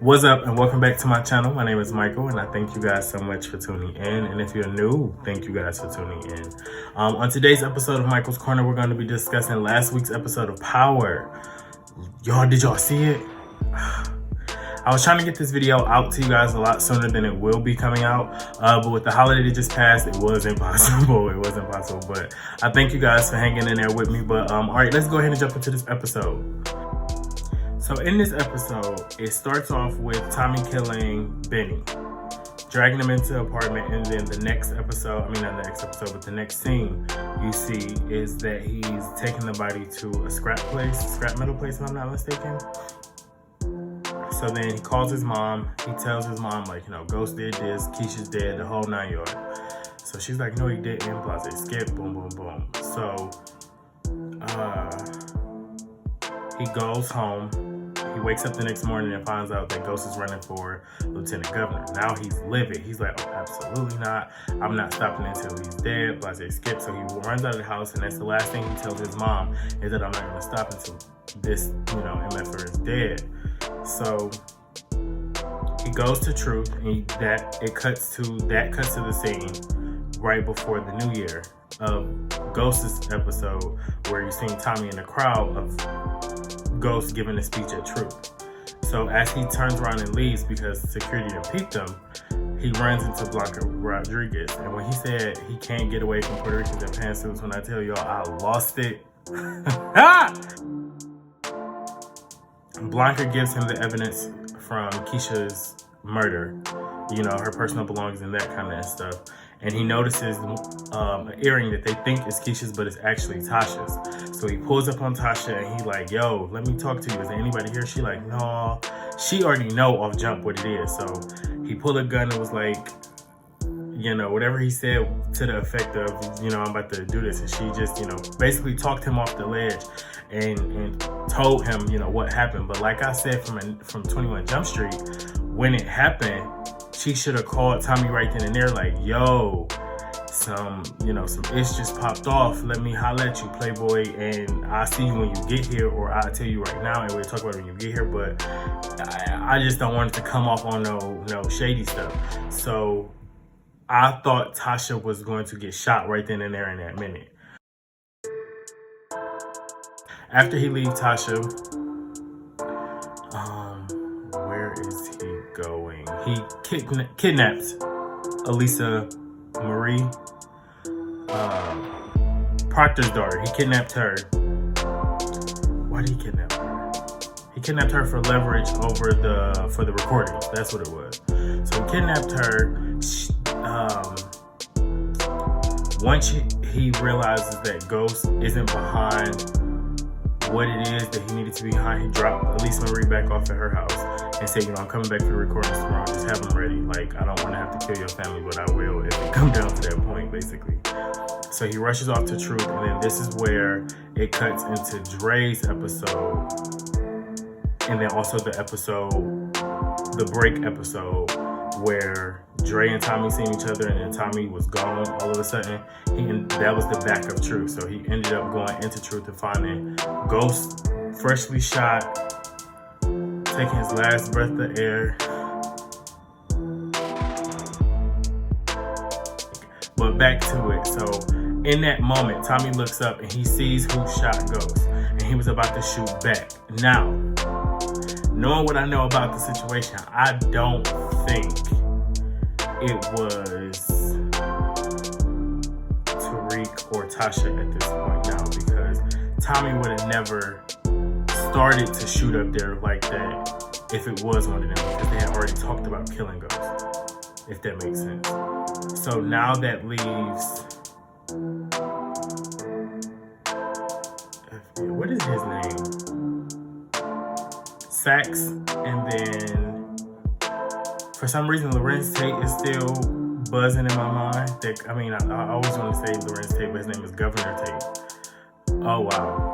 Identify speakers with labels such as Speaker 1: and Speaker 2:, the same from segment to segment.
Speaker 1: What's up and welcome back to my channel. My name is Michael and I thank you guys so much for tuning in. And if you're new, thank you guys for tuning in. On today's episode of Michael's Corner, we're going to be discussing last week's episode of Power. Y'all, did y'all see it? I was trying to get this video out to you guys a lot sooner than it will be coming out. But with the holiday that just passed, it was impossible. It was impossible. But I thank you guys for hanging in there with me. But all right, let's go ahead and jump into this episode. So in this episode, it starts off with Tommy killing Benny, dragging him into the apartment, and then the next episode, the next scene you see is that he's taking the body to a scrap metal place, if I'm not mistaken. So then he calls his mom, he tells his mom, like, Ghost did this, Keisha's dead, the whole 9 yards. So she's like, no, he didn't, plus they skip, boom, boom, boom. So, he goes home. He wakes up the next morning and finds out that Ghost is running for Lieutenant Governor. Now he's livid. He's like, oh, absolutely not. I'm not stopping until he's dead. Blase skip. So he runs out of the house, and that's the last thing he tells his mom is that I'm not going to stop until this, MFR is dead. So he goes to Truth, and that cuts to the scene right before the new year of Ghost's episode, where you're seeing Tommy in the crowd of Ghost giving a speech at Truth. So as he turns around and leaves because security didn't peep him, he runs into Blanca Rodriguez. And when he said he can't get away from Puerto Ricans in pantsuits, when I tell y'all I lost it. Blanca gives him the evidence from Keisha's murder, her personal belongings and that kind of stuff. And he notices an earring that they think is Keisha's, but it's actually Tasha's. So he pulls up on Tasha and he like, yo, let me talk to you. Is there anybody here? She like, no. She already know off jump what it is. So he pulled a gun and was like, whatever he said to the effect of, I'm about to do this. And she just, basically talked him off the ledge and told him, what happened. But like I said from 21 Jump Street, when it happened, she should have called Tommy right then and there, like, yo, some ish just popped off. Let me holler at you, Playboy, and I'll see you when you get here, or I'll tell you right now, and we'll talk about it when you get here. But I just don't want it to come off on no shady stuff. So I thought Tasha was going to get shot right then and there in that minute. After he leaves Tasha, where is he going? He kidnapped Elisa Marie, Proctor's daughter. He kidnapped her. Why did he kidnap her? He kidnapped her for leverage for the recordings. That's what it was. So he kidnapped her. Once he realizes that Ghost isn't behind what it is that he needed to be behind, he dropped Elisa Marie back off at her house and said, I'm coming back for the recordings tomorrow. Just have them ready. Like, I don't want to have to kill your family, but I will if it comes down to that point, basically. So he rushes off to Truth, and then this is where it cuts into Dre's episode, and then also the break episode, where Dre and Tommy seen each other, and then Tommy was gone all of a sudden. That was the back of Truth. So he ended up going into Truth and finding Ghost freshly shot, taking his last breath of air. But back to it. So in that moment, Tommy looks up and he sees who shot Ghost, and he was about to shoot back. Now, knowing what I know about the situation, I don't think it was Tariq or Tasha at this point now, because Tommy would have never started to shoot up there like that if it was one of them, because they had already talked about killing Ghost, if that makes sense. So now that leaves, what is his name? Sax, and then for some reason Lorenz Tate is still buzzing in my mind. I always want to say Lorenz Tate, but his name is Governor Tate. Oh wow.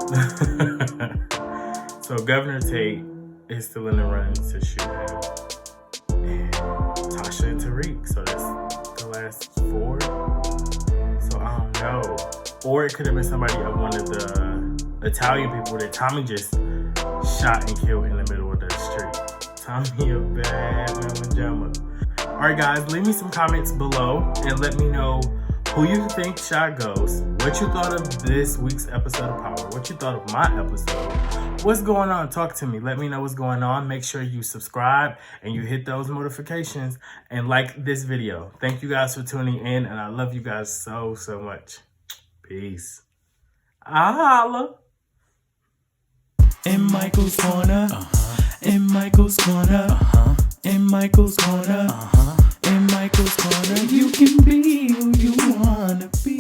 Speaker 1: So Governor Tate is still in the run to shoot him, and Tasha and Tariq. So that's the last 4. So I don't know. Or it could have been somebody of one of the Italian people that Tommy just shot and killed in the middle of the street. Tommy a bad mama jamma. Alright guys, leave me some comments below and let me know who you think shot goes, what you thought of this week's episode of Power, what you thought of my episode, what's going on, talk to me, let me know what's going on. Make sure you subscribe and you hit those notifications and like this video. Thank you guys for tuning in, and I love you guys so much. Peace. I'll holla.
Speaker 2: In Michael's corner, in Michael's corner, in Michael's corner, in Michael's corner, you can be who you wanna be.